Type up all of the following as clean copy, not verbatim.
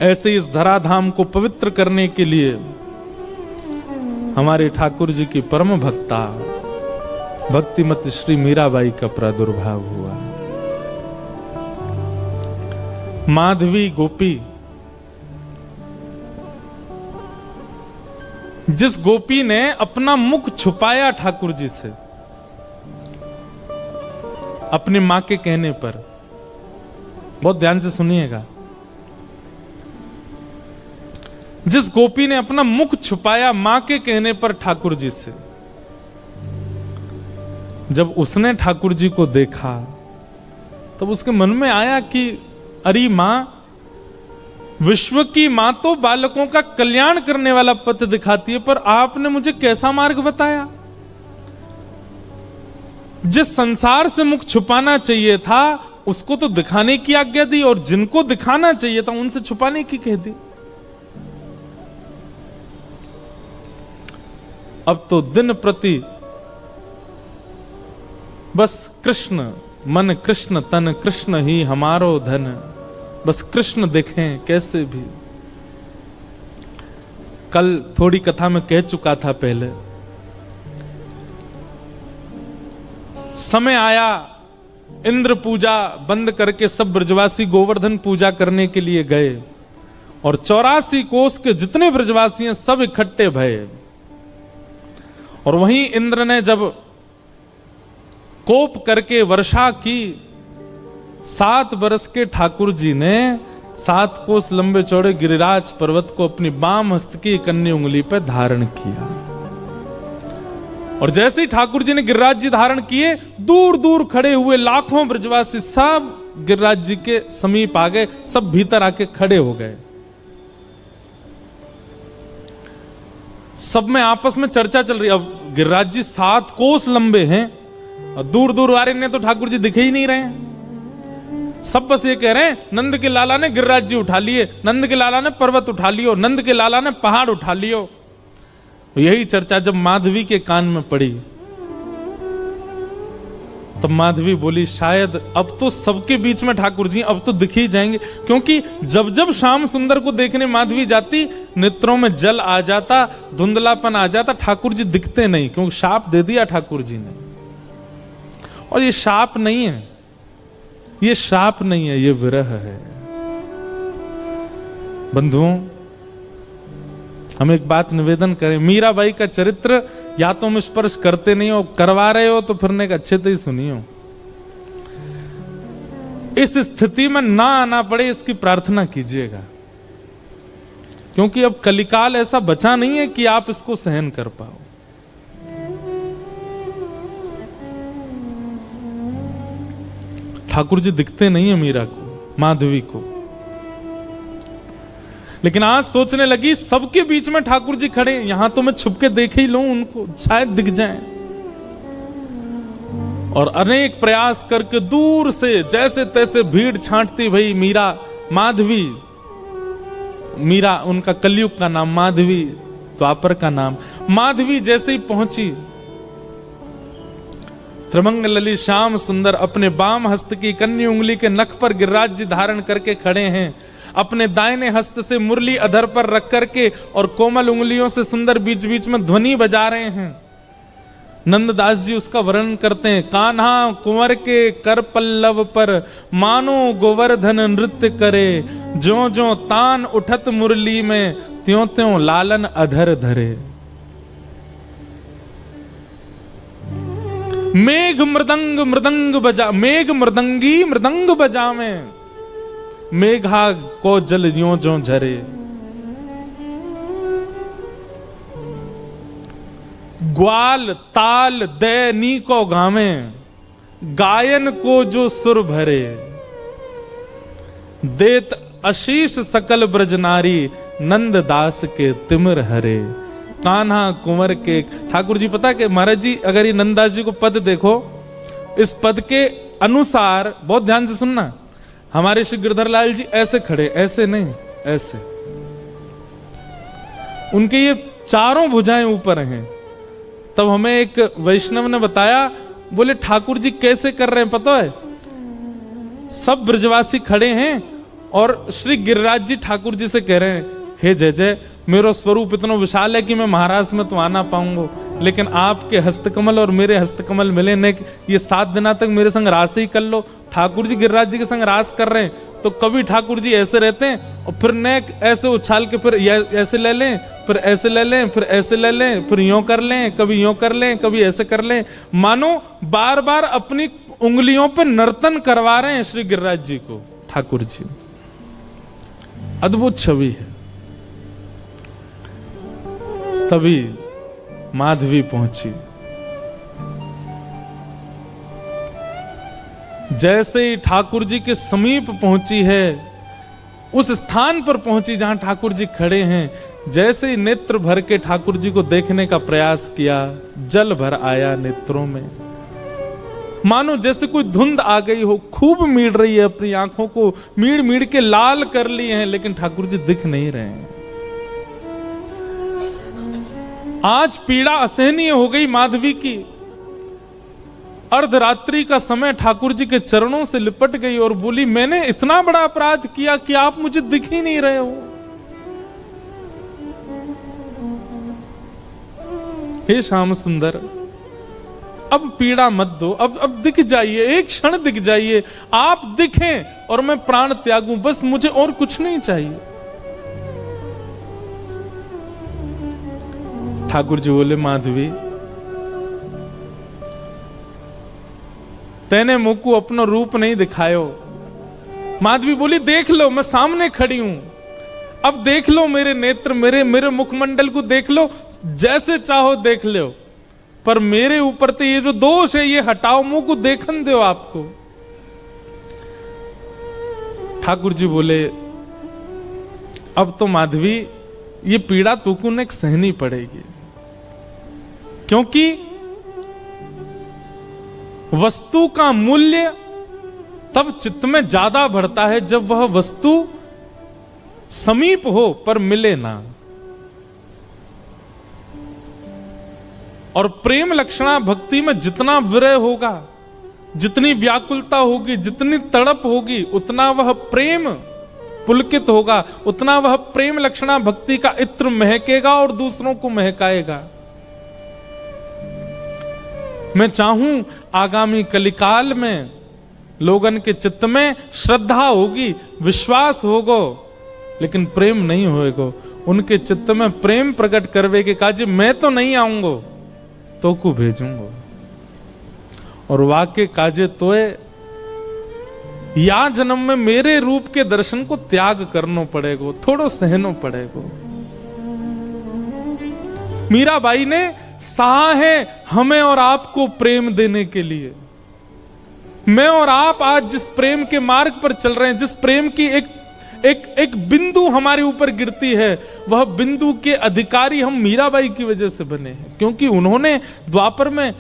ऐसे इस धराधाम को पवित्र करने के लिए हमारे ठाकुर जी की परम भक्ता भक्तिमती श्री मीराबाई का प्रादुर्भाव हुआ। माधवी गोपी, जिस गोपी ने अपना मुख छुपाया ठाकुर जी से अपनी मां के कहने पर, बहुत ध्यान से सुनिएगा, जिस गोपी ने अपना मुख छुपाया मां के कहने पर ठाकुर जी से, जब उसने ठाकुर जी को देखा तब उसके मन में आया कि अरे मां, विश्व की मां तो बालकों का कल्याण करने वाला पथ दिखाती है, पर आपने मुझे कैसा मार्ग बताया? जिस संसार से मुख छुपाना चाहिए था उसको तो दिखाने की आज्ञा दी, और जिनको दिखाना चाहिए था उनसे छुपाने की कह दी। अब तो दिन प्रति बस कृष्ण, मन कृष्ण तन कृष्ण ही हमारो धन, बस कृष्ण देखें कैसे भी। कल थोड़ी कथा में कह चुका था पहले, समय आया इंद्र पूजा बंद करके सब ब्रजवासी गोवर्धन पूजा करने के लिए गए, और 84 कोस के जितने ब्रजवासी हैं सब इकट्ठे भये। और वहीं इंद्र ने जब कोप करके वर्षा की, 7 बरस के ठाकुर जी ने 7 कोस लंबे चौड़े गिरिराज पर्वत को अपनी बाम हस्त की कन्नी उंगली पर धारण किया। और जैसे ही ठाकुर जी ने गिरिराज जी धारण किए, दूर दूर खड़े हुए लाखों ब्रजवासी सब गिरिराज जी के समीप आ गए, सब भीतर आके खड़े हो गए। सब में आपस में चर्चा चल रही। अब गिरिराज जी 7 कोस लंबे हैं और दूर दूर वाले ने तो ठाकुर जी दिखे ही नहीं रहे हैं। सब बस ये कह रहे हैं, नंद के लाला ने गिरिराज जी उठा लिए, नंद के लाला ने पर्वत उठा लियो, नंद के लाला ने पहाड़ उठा लियो। यही चर्चा जब माधवी के कान में पड़ी तब माधवी बोली, शायद अब तो सबके बीच में ठाकुर जी अब तो दिख ही जाएंगे, क्योंकि जब जब श्याम सुंदर को देखने माधवी जाती, नेत्रों में जल आ जाता, धुंधलापन आ जाता, ठाकुर जी दिखते नहीं, क्योंकि शाप दे दिया ठाकुर जी ने। और ये शाप नहीं है, ये शाप नहीं है, ये विरह है। बंधुओं, हम एक बात निवेदन करें, मीराबाई का चरित्र या तो हम स्पर्श करते नहीं हो, करवा रहे हो तो फिर एक अच्छे से ही सुनियो। इस स्थिति में ना आना पड़े इसकी प्रार्थना कीजिएगा, क्योंकि अब कलिकाल ऐसा बचा नहीं है कि आप इसको सहन कर पाओ। ठाकुर जी दिखते नहीं है मीरा को, माधवी को, लेकिन आज सोचने लगी सबके बीच में ठाकुर जी खड़े, यहां तो मैं छुप के देख ही लूं उनको, शायद दिख जाएं। और अनेक प्रयास करके दूर से जैसे तैसे भीड़ छांटती भई मीरा, माधवी, मीरा उनका कलयुग का नाम, माधवी द्वापर का नाम। माधवी जैसे ही पहुंची, त्रिमंगलली श्याम सुंदर अपने बाम हस्त की कन्नी उंगली के नख पर गिरिराज जी धारण करके खड़े हैं, अपने दाहिने हस्त से मुरली अधर पर रख करके और कोमल उंगलियों से सुंदर बीच बीच में ध्वनि बजा रहे हैं। नंददास जी उसका वर्णन करते हैं, कान्हा कुंवर के कर पल्लव पर मानो गोवर्धन नृत्य करे, ज्यों ज्यों तान उठत मुरली में त्यों त्यों लालन अधर धरे। मेघ मृदंग मृदंग बजा, मेघ मृदंगी मृदंग बजा में, मेघा को जल यों जो झरे। ग्वाल ताल दे नी को गावे, गायन को जो सुर भरे। देत आशीष सकल ब्रज नारी, नंद दास के तिमिर हरे। कान्हा कुंवर के, ठाकुर जी पता कि महाराज जी, अगर ये नंददास जी को पद देखो, इस पद के अनुसार, बहुत ध्यान से सुनना, हमारे श्री गिरधर लाल जी ऐसे खड़े, ऐसे नहीं, ऐसे, उनके ये चारों भुजाएं ऊपर हैं। तब हमें एक वैष्णव ने बताया, बोले ठाकुर जी कैसे कर रहे हैं पता है, सब ब्रजवासी खड़े हैं और श्री गिरिराज जी ठाकुर जी से कह रहे हैं, हे जय जय, मेरा स्वरूप इतना विशाल है कि मैं महाराज में तो आ ना पाऊंगा, लेकिन आपके हस्तकमल और मेरे हस्तकमल मिले ने, ये 7 दिना तक मेरे संग रास ही कर लो। ठाकुर जी गिरिराज जी के संग रास कर रहे हैं, तो कभी ठाकुर जी ऐसे रहते हैं और फिर नेक ऐसे उछाल के फिर ऐसे ले लें, फिर ऐसे ले लें, फिर ऐसे ले लें, फिर यूं कर लें, कभी यूं कर लें, कभी ऐसे कर लें, मानो बार बार अपनी उंगलियों पे नर्तन करवा रहे हैं श्री गिरिराज जी को ठाकुर जी। अद्भुत छवि है। तभी माधवी पहुंची। जैसे ही ठाकुर जी के समीप पहुंची है, उस स्थान पर पहुंची जहां ठाकुर जी खड़े हैं, जैसे ही नेत्र भर के ठाकुर जी को देखने का प्रयास किया, जल भर आया नेत्रों में। मानो जैसे कोई धुंध आ गई हो, खूब मीड़ रही है अपनी आंखों को, मीड़ मीड़ के लाल कर लिए हैं, लेकिन ठाकुर जी दिख नहीं रहे हैं। आज पीड़ा असहनीय हो गई माधवी की। अर्धरात्रि का समय ठाकुर जी के चरणों से लिपट गई और बोली, मैंने इतना बड़ा अपराध किया कि आप मुझे दिख ही नहीं रहे हो। हे श्याम सुंदर, अब पीड़ा मत दो, अब दिख जाइए, एक क्षण दिख जाइए, आप दिखें और मैं प्राण त्यागूं, बस मुझे और कुछ नहीं चाहिए। ठाकुर जी बोले, माधवी तेने मुझको अपना रूप नहीं दिखायो। माधवी बोली, देख लो, मैं सामने खड़ी हूं, अब देख लो मेरे नेत्र, मेरे मुखमंडल को देख लो, जैसे चाहो देख लो, पर मेरे ऊपर तो ये जो दोष है ये हटाओ, मुंह को देखन दो आपको। ठाकुर जी बोले, अब तो माधवी ये पीड़ा तुमको ने सहनी पड़ेगी, क्योंकि वस्तु का मूल्य तब चित्त में ज्यादा बढ़ता है जब वह वस्तु समीप हो पर मिले ना। और प्रेम लक्षणा भक्ति में जितना विरह होगा, जितनी व्याकुलता होगी, जितनी तड़प होगी, उतना वह प्रेम पुलकित होगा, उतना वह प्रेम लक्षणा भक्ति का इत्र महकेगा और दूसरों को महकाएगा। मैं चाहूं आगामी कलिकाल में लोगन के चित्त में श्रद्धा होगी, विश्वास होगो, लेकिन प्रेम नहीं होएगो। उनके चित्त में प्रेम प्रकट करवे के काज मैं तो नहीं आऊंगो, तो को भेजूंगो। और वाक्य काजे तोए या जन्म में मेरे रूप के दर्शन को त्याग करना पड़ेगो, थोड़ो सहनो पड़ेगो। मीराबाई ने सहा है हमें और आपको प्रेम देने के लिए। मैं और आप आज जिस प्रेम के मार्ग पर चल रहे हैं, जिस प्रेम की एक बिंदु हमारे ऊपर गिरती है, वह बिंदु के अधिकारी हम मीराबाई की वजह से बने हैं, क्योंकि उन्होंने द्वापर में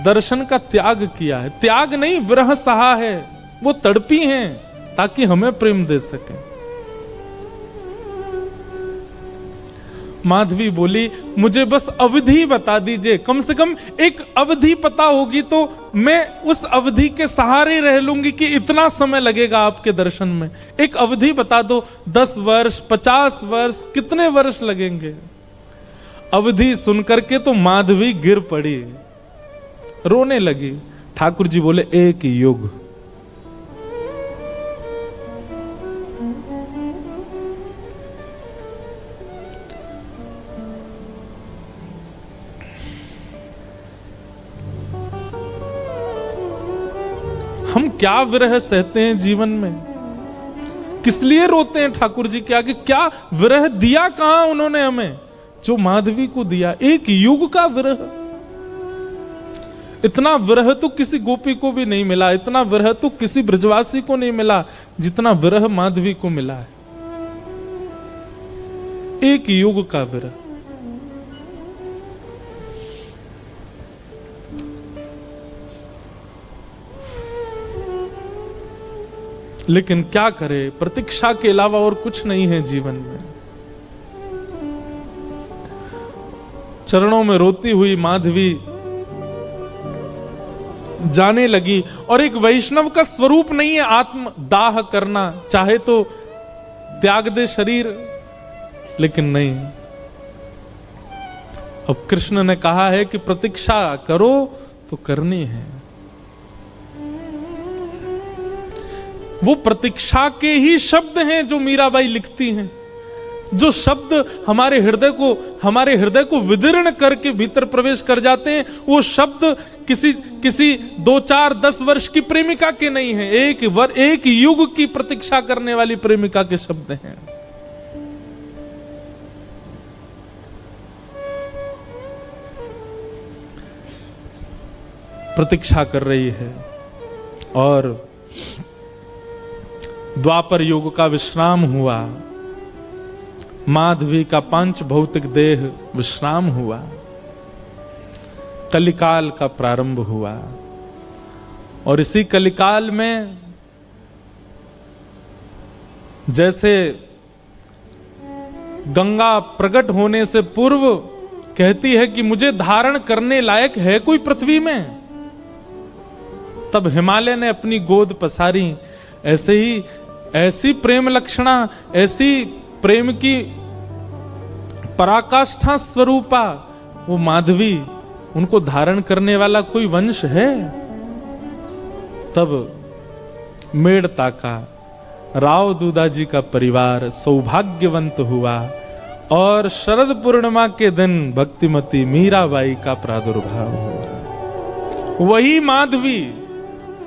दर्शन का त्याग किया है। त्याग नहीं, विरह सहा है, वो तड़पी हैं ताकि हमें प्रेम दे सके। माधवी बोली, मुझे बस अवधि बता दीजिए, कम से कम एक अवधि पता होगी तो मैं उस अवधि के सहारे रह लूंगी कि इतना समय लगेगा आपके दर्शन में। एक अवधि बता दो, 10 वर्ष, 50 वर्ष, कितने वर्ष लगेंगे। अवधि सुनकर के तो माधवी गिर पड़ी, रोने लगी। ठाकुर जी बोले, 1 युग। हम क्या विरह सहते हैं जीवन में, किस लिए रोते हैं ठाकुर जी के आगे? क्या विरह दिया कहां उन्होंने हमें, जो माधवी को दिया? 1 युग का विरह। इतना विरह तो किसी गोपी को भी नहीं मिला, इतना विरह तो किसी ब्रजवासी को नहीं मिला जितना विरह माधवी को मिला है। 1 युग का विरह। लेकिन क्या करे, प्रतीक्षा के अलावा और कुछ नहीं है जीवन में। चरणों में रोती हुई माधवी जाने लगी। और एक वैष्णव का स्वरूप नहीं है आत्म दाह करना, चाहे तो त्याग दे शरीर, लेकिन नहीं। अब कृष्ण ने कहा है कि प्रतीक्षा करो तो करनी है। वो प्रतीक्षा के ही शब्द हैं जो मीराबाई लिखती हैं, जो शब्द हमारे हृदय को विदीर्ण करके भीतर प्रवेश कर जाते हैं। वो शब्द किसी 2, 4, 10 वर्ष की प्रेमिका के नहीं हैं, एक युग की प्रतीक्षा करने वाली प्रेमिका के शब्द हैं। प्रतीक्षा कर रही है और द्वापर युग का विश्राम हुआ, माधवी का पांच भौतिक देह विश्राम हुआ, कलिकाल का प्रारंभ हुआ। और इसी कलिकाल में जैसे गंगा प्रकट होने से पूर्व कहती है कि मुझे धारण करने लायक है कोई पृथ्वी में, तब हिमालय ने अपनी गोद पसारी। ऐसे ही ऐसी प्रेम लक्षणा, ऐसी प्रेम की पराकाष्ठा स्वरूपा वो माधवी, उनको धारण करने वाला कोई वंश है। तब मेड़ता का राव दूदाजी का परिवार सौभाग्यवंत हुआ और शरद पूर्णिमा के दिन भक्तिमती मीराबाई का प्रादुर्भाव हुआ। वही माधवी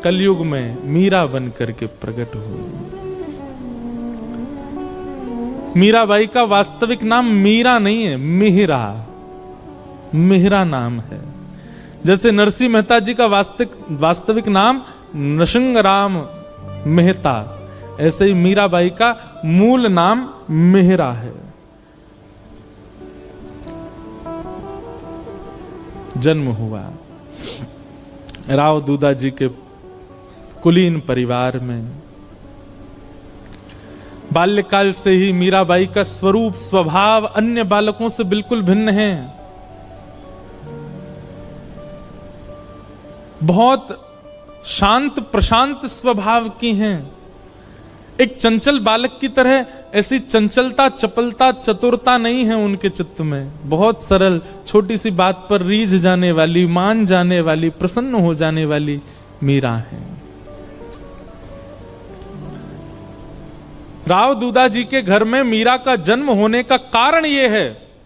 कलयुग में मीरा बन करके प्रकट हुई। मीराबाई का वास्तविक नाम मीरा नहीं है, मिहिरा नाम है। जैसे नरसिंह मेहता जी का वास्तविक नाम नृसिंहराम मेहता, ऐसे ही मीराबाई का मूल नाम मिहिरा है। जन्म हुआ राव दूदाजी के कुलीन परिवार में। बाल्यकाल से ही मीराबाई का स्वरूप स्वभाव अन्य बालकों से बिल्कुल भिन्न है। बहुत शांत प्रशांत स्वभाव की हैं। एक चंचल बालक की तरह ऐसी चंचलता, चपलता, चतुरता नहीं है उनके चित्त में। बहुत सरल, छोटी सी बात पर रीझ जाने वाली, मान जाने वाली, प्रसन्न हो जाने वाली मीरा है। राव दूदाजी के घर में मीरा का जन्म होने का कारण यह है,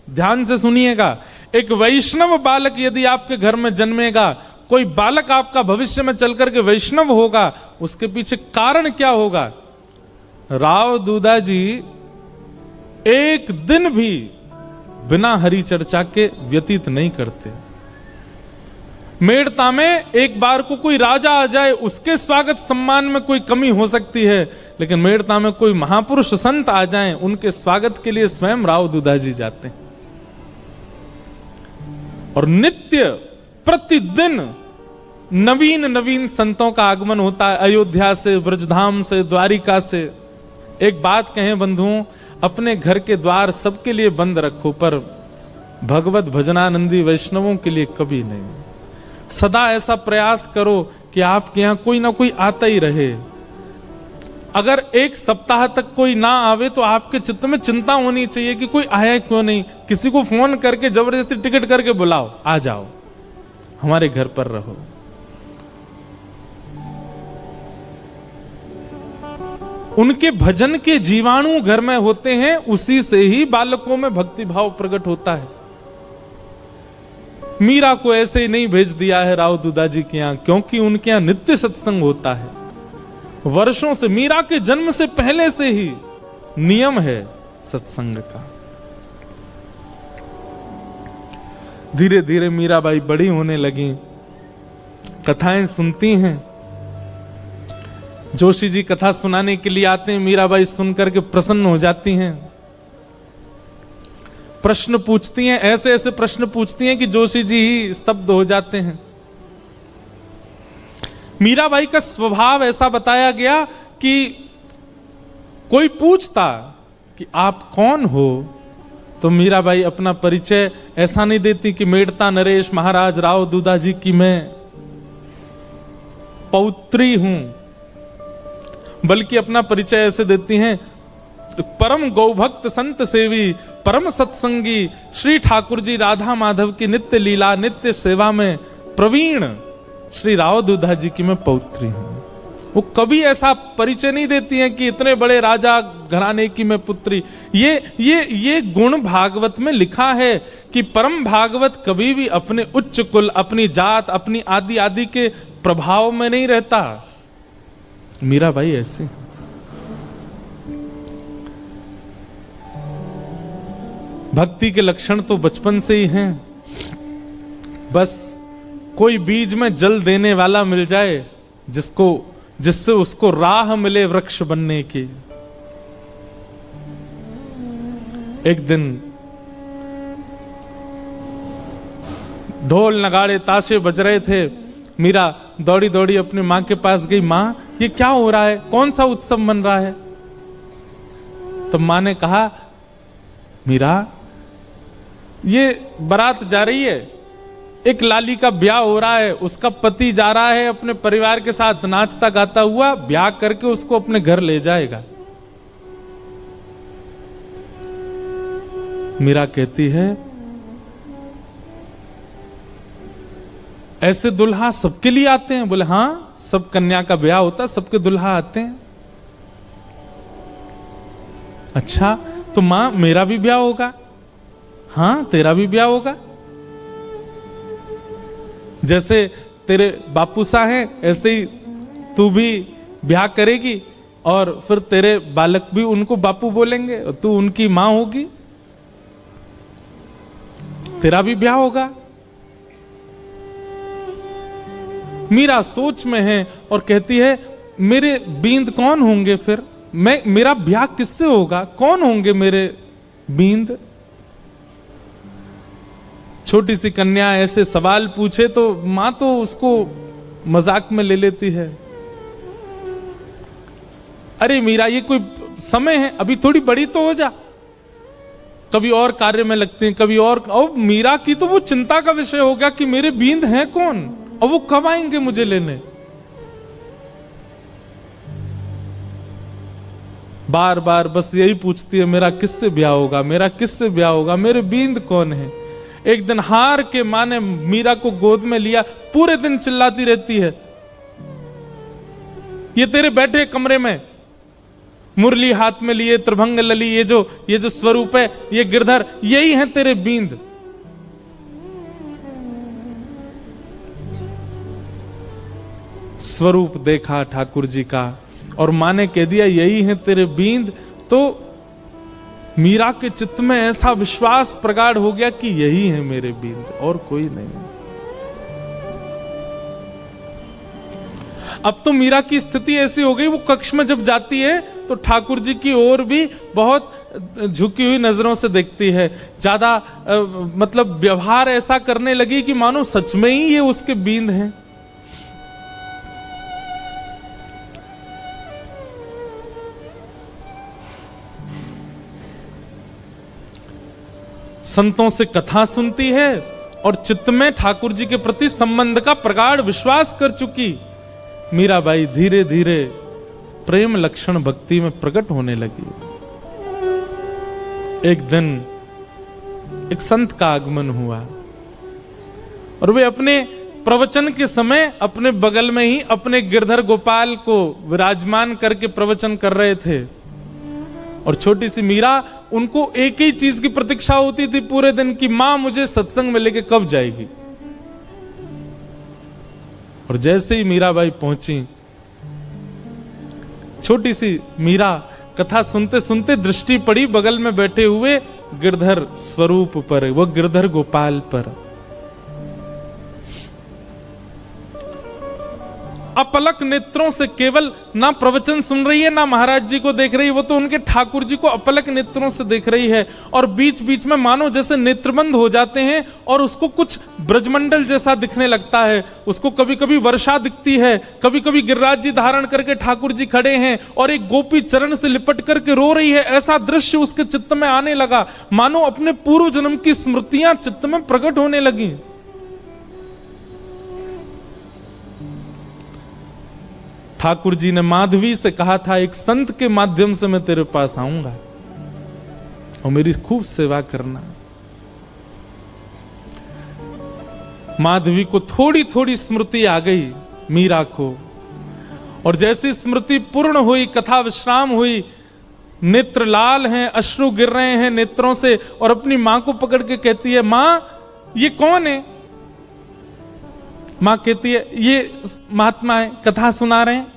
ध्यान से सुनिएगा। एक वैष्णव बालक यदि आपके घर में जन्मेगा, कोई बालक आपका भविष्य में चलकर के वैष्णव होगा, उसके पीछे कारण क्या होगा? राव दूदाजी एक दिन भी बिना हरि चर्चा के व्यतीत नहीं करते। मेड़ता में एक बार को कोई राजा आ जाए, उसके स्वागत सम्मान में कोई कमी हो सकती है, लेकिन मेड़ता में कोई महापुरुष संत आ जाएं, उनके स्वागत के लिए स्वयं राव दूदाजी जाते हैं। और नित्य प्रतिदिन नवीन संतों का आगमन होता है, अयोध्या से, ब्रजधाम से, द्वारिका से। एक बात कहें बंधुओं, अपने घर के द्वार सबके लिए बंद रखो, पर भगवत भजनानंदी वैष्णवों के लिए कभी नहीं। सदा ऐसा प्रयास करो कि आपके यहां कोई ना कोई आता ही रहे। अगर एक सप्ताह तक कोई ना आवे तो आपके चित्त में चिंता होनी चाहिए कि कोई आया क्यों नहीं। किसी को फोन करके जबरदस्ती टिकट करके बुलाओ, आ जाओ, हमारे घर पर रहो। उनके भजन के जीवाणु घर में होते हैं, उसी से ही बालकों में भक्ति भाव प्रकट होता है। मीरा को ऐसे ही नहीं भेज दिया है राव दूदाजी के यहां, क्योंकि उनके यहां नित्य सत्संग होता है। वर्षों से, मीरा के जन्म से पहले से ही नियम है सत्संग का। धीरे धीरे मीराबाई बड़ी होने लगी, कथाएं सुनती हैं। जोशी जी कथा सुनाने के लिए आते हैं, मीराबाई सुनकर के प्रसन्न हो जाती हैं। प्रश्न पूछती हैं, ऐसे ऐसे प्रश्न पूछती हैं कि जोशी जी ही स्तब्ध हो जाते हैं। मीराबाई का स्वभाव ऐसा बताया गया कि कोई पूछता कि आप कौन हो, तो मीराबाई अपना परिचय ऐसा नहीं देती कि मेड़ता नरेश महाराज राव दूदाजी की मैं पौत्री हूं, बल्कि अपना परिचय ऐसे देती हैं, परम गौभक्त संत सेवी परम सत्संगी श्री ठाकुर जी राधा माधव की नित्य लीला नित्य सेवा में प्रवीण श्री राव दूधा जी की मैं पौत्री हूं। वो कभी ऐसा परिचय नहीं देती हैं कि इतने बड़े राजा घराने की मैं पुत्री। ये गुण भागवत में लिखा है कि परम भागवत कभी भी अपने उच्च कुल, अपनी जात, अपनी आदि आदि के प्रभाव में नहीं रहता। मीराबाई ऐसी भक्ति के लक्षण तो बचपन से ही हैं। बस कोई बीज में जल देने वाला मिल जाए जिससे उसको राह मिले वृक्ष बनने की। एक दिन ढोल नगाड़े ताशे बज रहे थे। मीरा दौड़ी दौड़ी अपनी मां के पास गई। मां, ये क्या हो रहा है? कौन सा उत्सव मन रहा है? तो मां ने कहा, मीरा, ये बारात जा रही है, एक लाली का ब्याह हो रहा है, उसका पति जा रहा है अपने परिवार के साथ नाचता गाता हुआ, ब्याह करके उसको अपने घर ले जाएगा। मीरा कहती है, ऐसे दुल्हा सबके लिए आते हैं? बोले हां, सब कन्या का ब्याह होता है, सबके दुल्हा आते हैं। अच्छा, तो मां मेरा भी ब्याह होगा? हां, तेरा भी ब्याह होगा। जैसे तेरे बापू सा हैं ऐसे ही तू भी ब्याह करेगी और फिर तेरे बालक भी उनको बापू बोलेंगे और तू उनकी मां होगी, तेरा भी ब्याह होगा। मीरा सोच में है और कहती है, मेरे बींद कौन होंगे फिर? मेरा ब्याह किससे होगा? कौन होंगे मेरे बींद? छोटी सी कन्या ऐसे सवाल पूछे तो मां तो उसको मजाक में ले लेती है। अरे मीरा, ये कोई समय है, अभी थोड़ी बड़ी तो हो जा। कभी और कार्य में लगते हैं, कभी और मीरा की तो वो चिंता का विषय हो गया कि मेरे बींद हैं कौन और वो कब आएंगे मुझे लेने। बार बार बस यही पूछती है, मेरा किससे ब्याह होगा, मेरा किससे ब्याह होगा, मेरे बींद कौन है। एक दिन हार के मां ने मीरा को गोद में लिया, पूरे दिन चिल्लाती रहती है, ये तेरे बैठे कमरे में मुरली हाथ में लिए त्रिभंग लली, ये जो स्वरूप है, ये गिरधर, यही है तेरे बींद। स्वरूप देखा ठाकुर जी का और मां ने कह दिया यही है तेरे बींद। तो मीरा के चित्त में ऐसा विश्वास प्रगाढ़ हो गया कि यही है मेरे बींद और कोई नहीं। अब तो मीरा की स्थिति ऐसी हो गई, वो कक्ष में जब जाती है तो ठाकुर जी की ओर भी बहुत झुकी हुई नजरों से देखती है। ज्यादा मतलब व्यवहार ऐसा करने लगी कि मानो सच में ही ये उसके बींद हैं। संतों से कथा सुनती है और चित्त में ठाकुर जी के प्रति संबंध का प्रगाढ़ विश्वास कर चुकी मीराबाई धीरे धीरे प्रेम लक्षण भक्ति में प्रकट होने लगी। एक दिन एक संत का आगमन हुआ और वे अपने प्रवचन के समय अपने बगल में ही अपने गिरधर गोपाल को विराजमान करके प्रवचन कर रहे थे। और छोटी सी मीरा, उनको एक ही चीज की प्रतीक्षा होती थी पूरे दिन की, मां मुझे सत्संग में लेके कब जाएगी। और जैसे ही मीराबाई पहुंची, छोटी सी मीरा कथा सुनते सुनते दृष्टि पड़ी बगल में बैठे हुए गिरधर स्वरूप पर, वो गिरधर गोपाल पर। अपलक नेत्रों से केवल ना प्रवचन सुन रही है ना महाराज जी को देख रही है, वो तो उनके ठाकुर जी को अपलक नेत्रों से देख रही है। और बीच बीच में मानो जैसे नेत्रबंद हो जाते हैं और उसको कुछ ब्रजमंडल जैसा दिखने लगता है। उसको कभी कभी वर्षा दिखती है, कभी कभी गिरिराज जी धारण करके ठाकुर जी खड़े हैं और एक गोपी चरण से लिपट करके रो रही है। ऐसा दृश्य उसके चित्त में आने लगा, मानो अपने पूर्व जन्म की स्मृतियां चित्त में प्रकट होने लगी। ठाकुर जी ने माधवी से कहा था, एक संत के माध्यम से मैं तेरे पास आऊंगा। और मेरी खूब सेवा करना। माधवी को थोड़ी थोड़ी स्मृति आ गई, मीरा को, और जैसी स्मृति पूर्ण हुई, कथा विश्राम हुई, नेत्र लाल हैं, अश्रु गिर रहे हैं नेत्रों से, और अपनी मां को पकड़ के कहती है, मां ये कौन है? मां कहती है, ये महात्मा है, कथा सुना रहे हैं,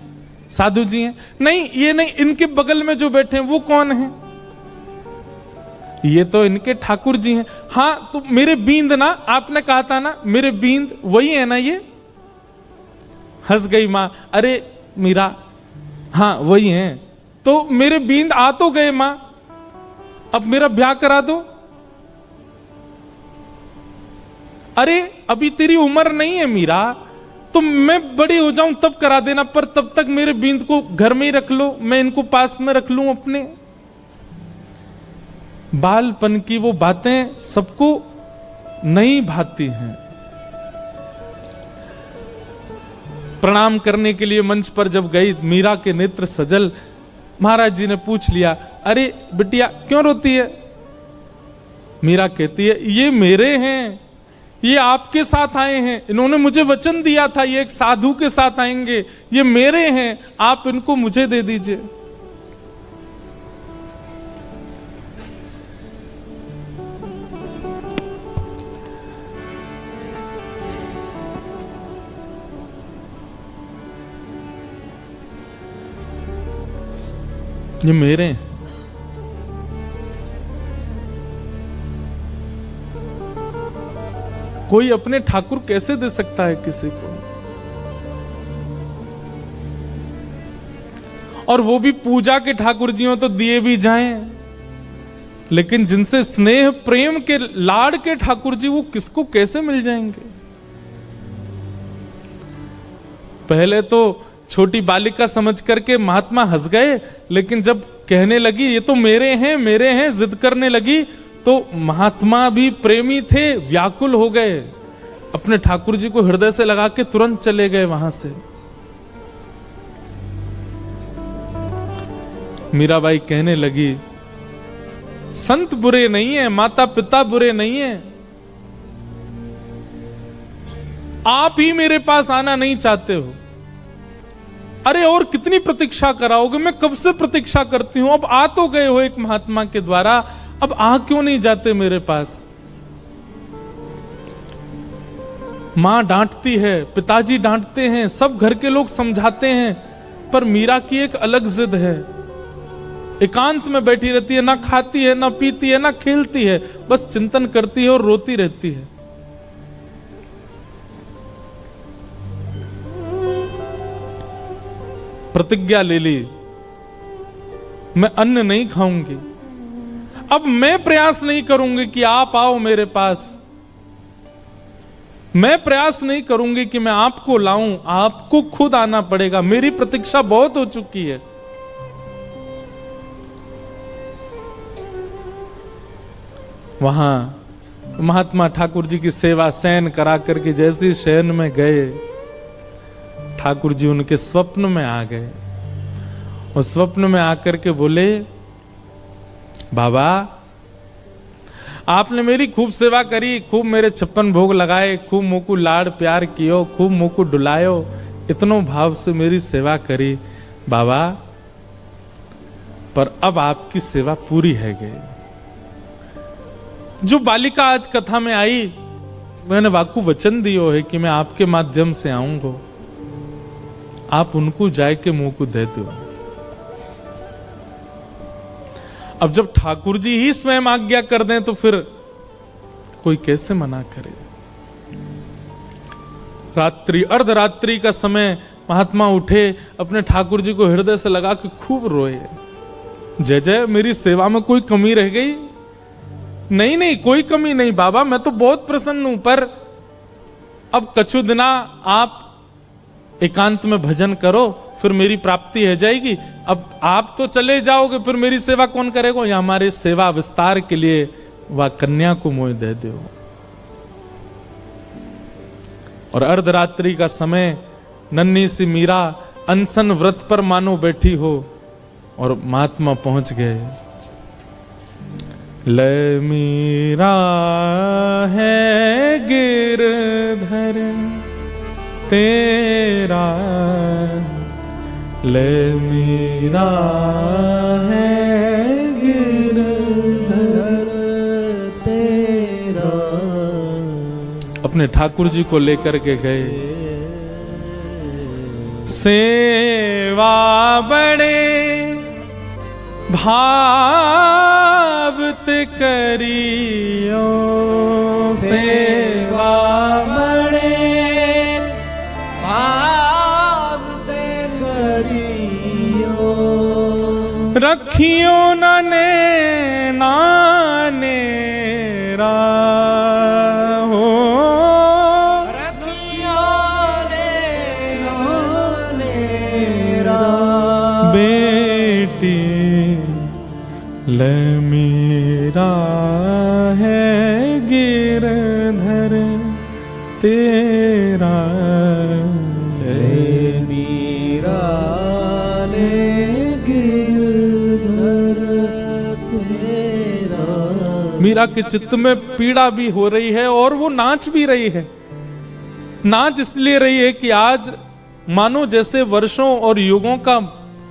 साधु जी हैं। नहीं, ये नहीं, इनके बगल में जो बैठे हैं वो कौन है? ये तो इनके ठाकुर जी हैं। हाँ, तो मेरे बींद ना, आपने कहा था ना मेरे बींद, वही है ना ये? हंस गई मां, अरे मीरा, हाँ वही हैं। तो मेरे बींद आ तो गए मां, अब मेरा ब्याह करा दो। अरे अभी तेरी उम्र नहीं है मीरा, तो मैं बड़ी हो जाऊं तब करा देना, पर तब तक मेरे बींद को घर में ही रख लो, मैं इनको पास में रख लूं अपने। बालपन की वो बातें सबको नहीं भाती हैं। प्रणाम करने के लिए मंच पर जब गई, मीरा के नेत्र सजल। महाराज जी ने पूछ लिया, अरे बिटिया क्यों रोती है? मीरा कहती है, ये मेरे हैं, ये आपके साथ आए हैं, इन्होंने मुझे वचन दिया था ये एक साधु के साथ आएंगे, ये मेरे हैं, आप इनको मुझे दे दीजिए। ये मेरे हैं। कोई अपने ठाकुर कैसे दे सकता है किसी को? और वो भी पूजा के ठाकुर जी हो तो दिए भी जाएं, लेकिन जिनसे स्नेह प्रेम के लाड़ के ठाकुर जी, वो किसको कैसे मिल जाएंगे? पहले तो छोटी बालिका समझ करके महात्मा हंस गए, लेकिन जब कहने लगी ये तो मेरे हैं जिद करने लगी, तो महात्मा भी प्रेमी थे, व्याकुल हो गए, अपने ठाकुर जी को हृदय से लगा के तुरंत चले गए वहां से। मीराबाई कहने लगी, संत बुरे नहीं है, माता पिता बुरे नहीं है, आप ही मेरे पास आना नहीं चाहते हो। अरे और कितनी प्रतीक्षा कराओगे? मैं कब से प्रतीक्षा करती हूं, अब आ तो गए हो एक महात्मा के द्वारा, अब आ क्यों नहीं जाते मेरे पास? मां डांटती है, पिताजी डांटते हैं, सब घर के लोग समझाते हैं, पर मीरा की एक अलग जिद है। एकांत में बैठी रहती है, ना खाती है, ना पीती है, ना खेलती है, बस चिंतन करती है और रोती रहती है। प्रतिज्ञा ले ली, मैं अन्न नहीं खाऊंगी, अब मैं प्रयास नहीं करूंगी कि आप आओ मेरे पास, मैं प्रयास नहीं करूंगी कि मैं आपको लाऊं, आपको खुद आना पड़ेगा, मेरी प्रतीक्षा बहुत हो चुकी है। वहां महात्मा ठाकुर जी की सेवा शयन करा करके जैसे शयन में गए, ठाकुर जी उनके स्वप्न में आ गए और स्वप्न में आकर के बोले, बाबा आपने मेरी खूब सेवा करी, खूब मेरे 56 भोग लगाए, खूब मोकू लाड़ प्यार कियो, खूब मोकू डुलायो, इतनो भाव से मेरी सेवा करी बाबा, पर अब आपकी सेवा पूरी है गई। जो बालिका आज कथा में आई, मैंने वाकू वचन दियो है कि मैं आपके माध्यम से आऊंगा, आप उनको जाए के मुंह को दे दो। अब जब ठाकुर जी ही स्वयं आज्ञा कर दें तो फिर कोई कैसे मना करे? रात्रि अर्धरात्रि का समय महात्मा उठे, अपने ठाकुर जी को हृदय से लगा के खूब रोए, जय जय मेरी सेवा में कोई कमी रह गई? नहीं नहीं कोई कमी नहीं बाबा, मैं तो बहुत प्रसन्न हूं, पर अब कछु दिना आप एकांत में भजन करो, फिर मेरी प्राप्ति हो जाएगी। अब आप तो चले जाओगे, फिर मेरी सेवा कौन करेगा? या हमारे सेवा विस्तार के लिए वह कन्या को मोह दे दो। और अर्धरात्रि का समय, नन्ही सी मीरा अनशन व्रत पर मानो बैठी हो, और महात्मा पहुंच गए। ले मीरा है गिरधर तेरा, ले मीरा है गिरधर तेरा। अपने ठाकुर जी को लेकर के गए, सेवा बड़े भावत करियो, सेवा बड़े भावत करियो, रखियो नाने नानेरा हो, रखियो नानेरा बेटी ले मीरा है गिरधर तेरा, ले मीरा ले गिरधर तेरा। मीरा के चित्त में पीड़ा भी हो रही है और वो नाच भी रही है। नाच इसलिए रही है कि आज मानो जैसे वर्षों और युगों का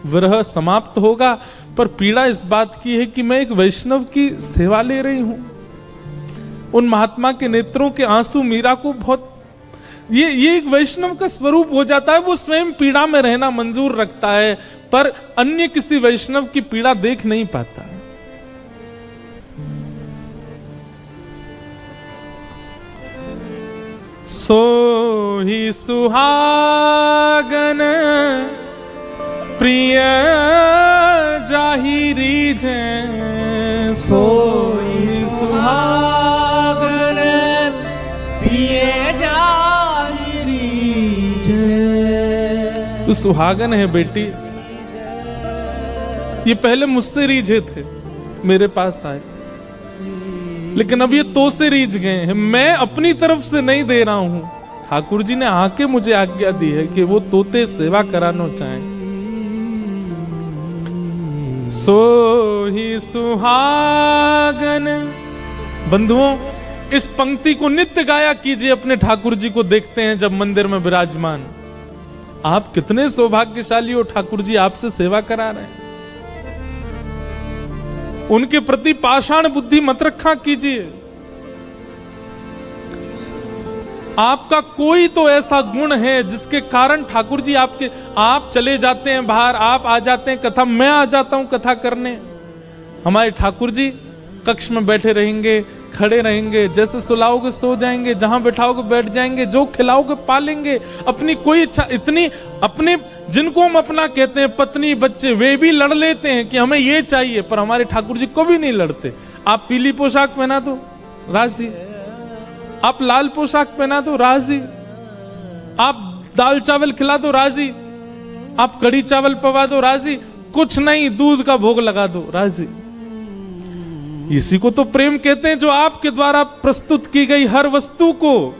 विरह समाप्त होगा, पर पीड़ा इस बात की है कि मैं एक वैष्णव की सेवा ले रही हूं। उन महात्मा के नेत्रों के आंसू मीरा को बहुत, ये एक वैष्णव का स्वरूप हो जाता है। वो स्वयं पीड़ा में रहना मंजूर रखता है, पर अन्य किसी वैष्णव की पीड़ा देख नहीं पाता। सो ही सुहागन प्रिय जाहिरी जै, सोई सुहागन प्रिय जाहिरी जै। तू सुहागन है बेटी, ये पहले मुझसे रीझे थे, मेरे पास आए, लेकिन अब ये तो से रीझ गए हैं। मैं अपनी तरफ से नहीं दे रहा हूं, ठाकुर जी ने आके मुझे आज्ञा दी है कि वो तोते सेवा कराना चाहें। सो ही सुहागन। बंधुओं, इस पंक्ति को नित्य गाया कीजिए। अपने ठाकुर जी को देखते हैं जब मंदिर में विराजमान, आप कितने सौभाग्यशाली हो, ठाकुर जी आपसे सेवा करा रहे हैं। उनके प्रति पाषाण बुद्धि मत रखा कीजिए। आपका कोई तो ऐसा गुण है जिसके कारण ठाकुर जी आप चले जाते हैं बाहर, आप आ जाते हैं कथा, मैं आ जाता हूं कथा करने। हमारे ठाकुर जी कक्ष में बैठे रहेंगे, खड़े रहेंगे, जैसे सुलाओगे सो जाएंगे, जहां बैठाओगे बैठ जाएंगे, जो खिलाओगे पालेंगे। अपनी कोई इच्छा इतनी, अपने जिनको हम अपना कहते हैं पत्नी बच्चे, वे भी लड़ लेते हैं कि हमें ये चाहिए, पर हमारे ठाकुर जी कभी नहीं लड़ते। आप पीली पोशाक पहना दो राजी, आप लाल पोशाक पहना दो राजी, आप दाल चावल खिला दो राजी, आप कड़ी चावल पवा दो राजी, कुछ नहीं दूध का भोग लगा दो राजी। इसी को तो प्रेम कहते हैं, जो आपके द्वारा प्रस्तुत की गई हर वस्तु को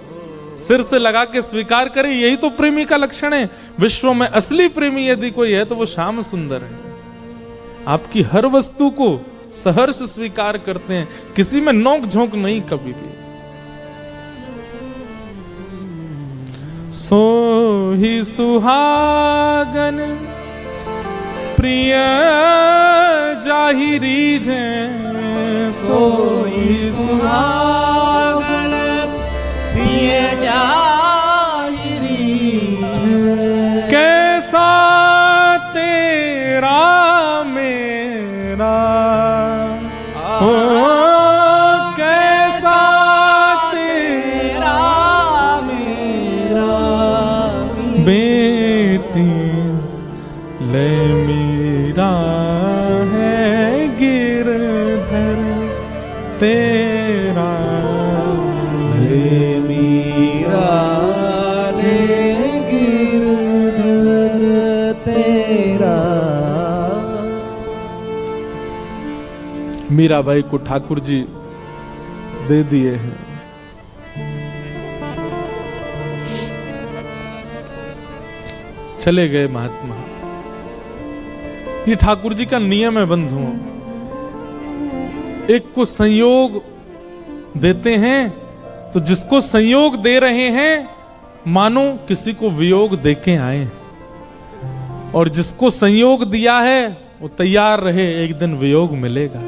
सिर से लगा के स्वीकार करे। यही तो प्रेमी का लक्षण है। विश्व में असली प्रेमी यदि कोई है तो वो श्याम सुंदर है। आपकी हर वस्तु को सहर्ष स्वीकार करते हैं, किसी में नोक झोंक नहीं कभी भी। सो ही सुहागन प्रिय जाहिरी जै, सोई सुहागन प्रिय जाहिरी जै। कैसा तेरा मेरा हो, कैसा तेरा मेरा बेटी ले मीरा है गिरधर तेरा, ले मीरा ले गिरधर तेरा। मीराबाई को ठाकुर जी दे दिए हैं। चले गए महात्मा। ये ठाकुर जी का नियम है बंधुओं। एक को संयोग देते हैं तो जिसको संयोग दे रहे हैं मानो किसी को वियोग देके आए, और जिसको संयोग दिया है वो तैयार रहे, एक दिन वियोग मिलेगा।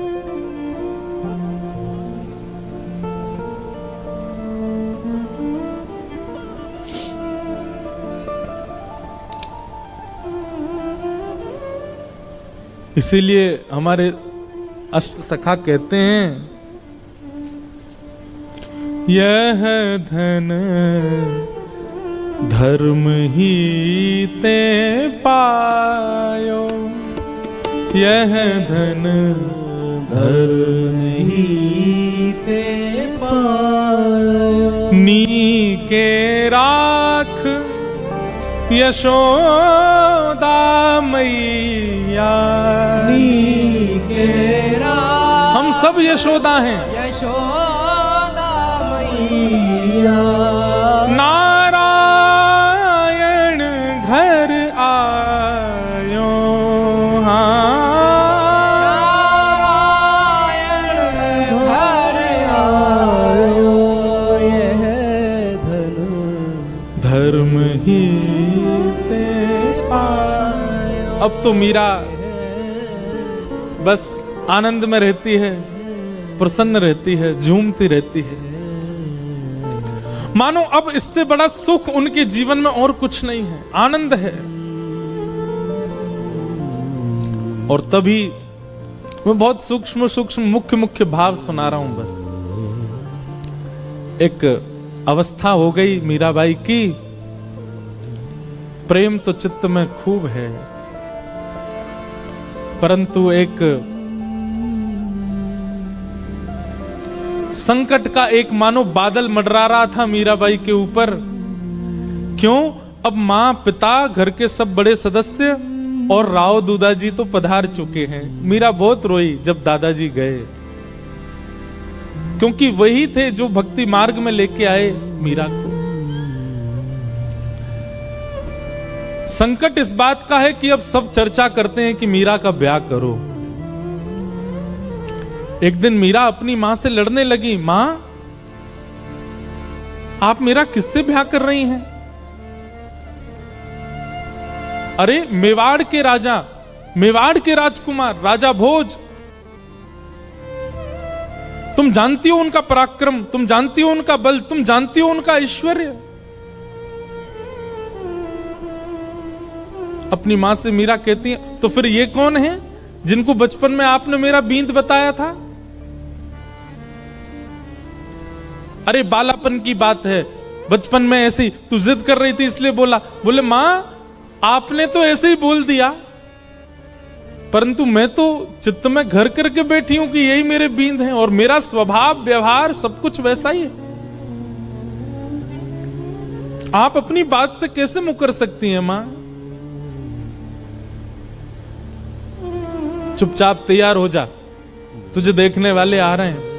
इसीलिए हमारे अष्ट सखा कहते हैं, यह धन धर्म ही ते पायो, यह धन धर्म ही ते पायो, नी के राख यशोदा मैया, नी के राख हम सब यशोदा हैं, यशोदा मैया, नारायण घर आयो, नारायण घर आयो, यह धन धर्म ही ते पायो। अब तो मीरा बस आनंद में रहती है, प्रसन्न रहती है, झूमती रहती है, मानो अब इससे बड़ा सुख उनके जीवन में और कुछ नहीं है, आनंद है। और तभी मैं बहुत सूक्ष्म सूक्ष्म मुख्य मुख्य भाव सुना रहा हूं। बस एक अवस्था हो गई मीराबाई की, प्रेम तो चित्त में खूब है, परंतु एक संकट का एक मानो बादल मंडरा रहा था मीराबाई के ऊपर। क्यों? अब मां, पिता, घर के सब बड़े सदस्य और राव दूदाजी तो पधार चुके हैं। मीरा बहुत रोई जब दादाजी गए, क्योंकि वही थे जो भक्ति मार्ग में लेके आए मीरा को। संकट इस बात का है कि अब सब चर्चा करते हैं कि मीरा का ब्याह करो। एक दिन मीरा अपनी मां से लड़ने लगी, मां आप मेरा किससे ब्याह कर रही हैं? अरे मेवाड़ के राजा, मेवाड़ के राजकुमार राजा भोज, तुम जानती हो उनका पराक्रम, तुम जानती हो उनका बल, तुम जानती हो उनका ऐश्वर्य। अपनी मां से मीरा कहती है, तो फिर ये कौन है जिनको बचपन में आपने मेरा बींद बताया था? अरे बालापन की बात है, बचपन में ऐसी तू जिद कर रही थी इसलिए बोला। बोले मां आपने तो ऐसे ही बोल दिया, परंतु मैं तो चित्त में घर करके बैठी हूं कि यही मेरे बींद हैं और मेरा स्वभाव व्यवहार सब कुछ वैसा ही है। आप अपनी बात से कैसे मुकर सकती हैं मां? चुपचाप तैयार हो जा, तुझे देखने वाले आ रहे हैं।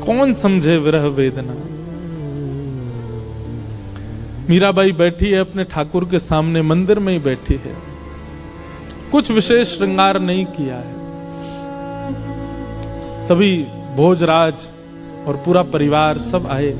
कौन समझे विरह वेदना। मीराबाई बैठी है अपने ठाकुर के सामने, मंदिर में ही बैठी है, कुछ विशेष श्रृंगार नहीं किया है। तभी भोजराज और पूरा परिवार सब आए।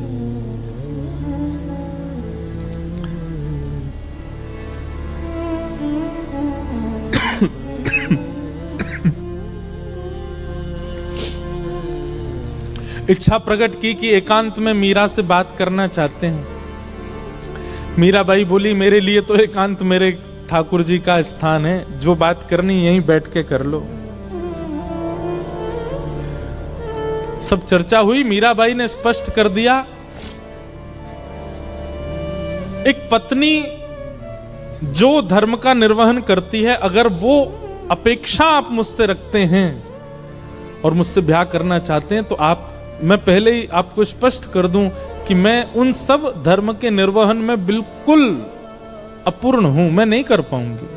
इच्छा प्रकट की कि एकांत में मीरा से बात करना चाहते हैं। मीराबाई बोली, मेरे लिए तो एकांत मेरे ठाकुर जी का स्थान है, जो बात करनी यहीं बैठ के कर लो। सब चर्चा हुई, मीराबाई ने स्पष्ट कर दिया, एक पत्नी जो धर्म का निर्वहन करती है, अगर वो अपेक्षा आप मुझसे रखते हैं और मुझसे ब्याह करना चाहते हैं, तो मैं पहले ही आपको स्पष्ट कर दूं कि मैं उन सब धर्म के निर्वहन में बिल्कुल अपूर्ण हूं, मैं नहीं कर पाऊंगी।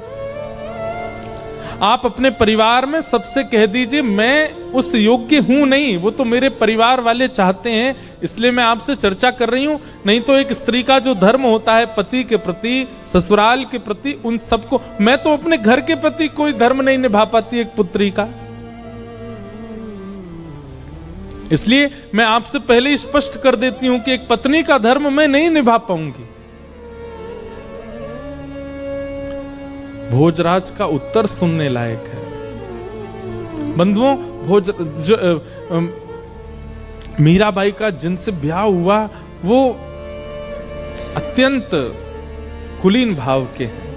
आप अपने परिवार में सबसे कह दीजिए मैं उस योग्य हूं नहीं, वो तो मेरे परिवार वाले चाहते हैं इसलिए मैं आपसे चर्चा कर रही हूं। नहीं तो एक स्त्री का जो धर्म होता है पति के प्रति, ससुराल के प्रति, उन सबको, मैं तो अपने घर के प्रति कोई धर्म नहीं निभा पाती एक पुत्री का। इसलिए मैं आपसे पहले ही स्पष्ट कर देती हूं कि एक पत्नी का धर्म मैं नहीं निभा पाऊंगी। भोजराज का उत्तर सुनने लायक है। बंधुओं, मीराबाई का जिनसे ब्याह हुआ वो अत्यंत कुलीन भाव के हैं।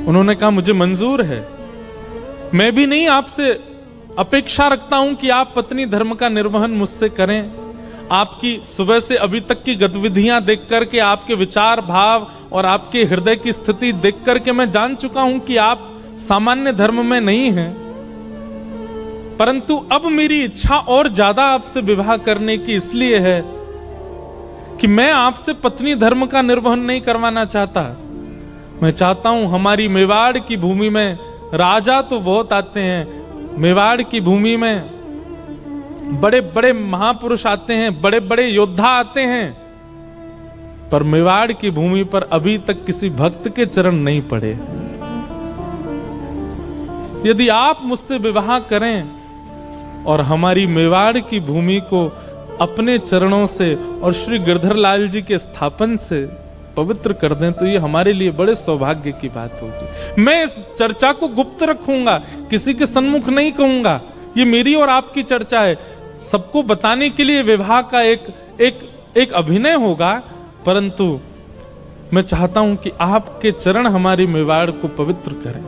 उन्होंने कहा मुझे मंजूर है, मैं भी नहीं आपसे अपेक्षा रखता हूं कि आप पत्नी धर्म का निर्वहन मुझसे करें। आपकी सुबह से अभी तक की गतिविधियां देख करके, आपके विचार भाव और आपके हृदय की स्थिति देख करके मैं जान चुका हूं कि आप सामान्य धर्म में नहीं हैं। परंतु अब मेरी इच्छा और ज्यादा आपसे विवाह करने की इसलिए है कि मैं आपसे पत्नी धर्म का निर्वहन नहीं करवाना चाहता। मैं चाहता हूं हमारी मेवाड़ की भूमि में राजा तो बहुत आते हैं, मेवाड़ की भूमि में बड़े बड़े महापुरुष आते हैं, बड़े बड़े योद्धा आते हैं, पर मेवाड़ की भूमि पर अभी तक किसी भक्त के चरण नहीं पड़े। यदि आप मुझसे विवाह करें और हमारी मेवाड़ की भूमि को अपने चरणों से और श्री गिरधर लाल जी के स्थापन से पवित्र कर दें तो ये हमारे लिए बड़े सौभाग्य की बात होगी। मैं इस चर्चा को गुप्त रखूंगा, किसी के सन्मुख नहीं कहूंगा। ये मेरी और आपकी चर्चा है, सबको बताने के लिए विवाह का एक अभिनय होगा, परंतु मैं चाहता हूं कि आपके चरण हमारी मेवाड़ को पवित्र करें।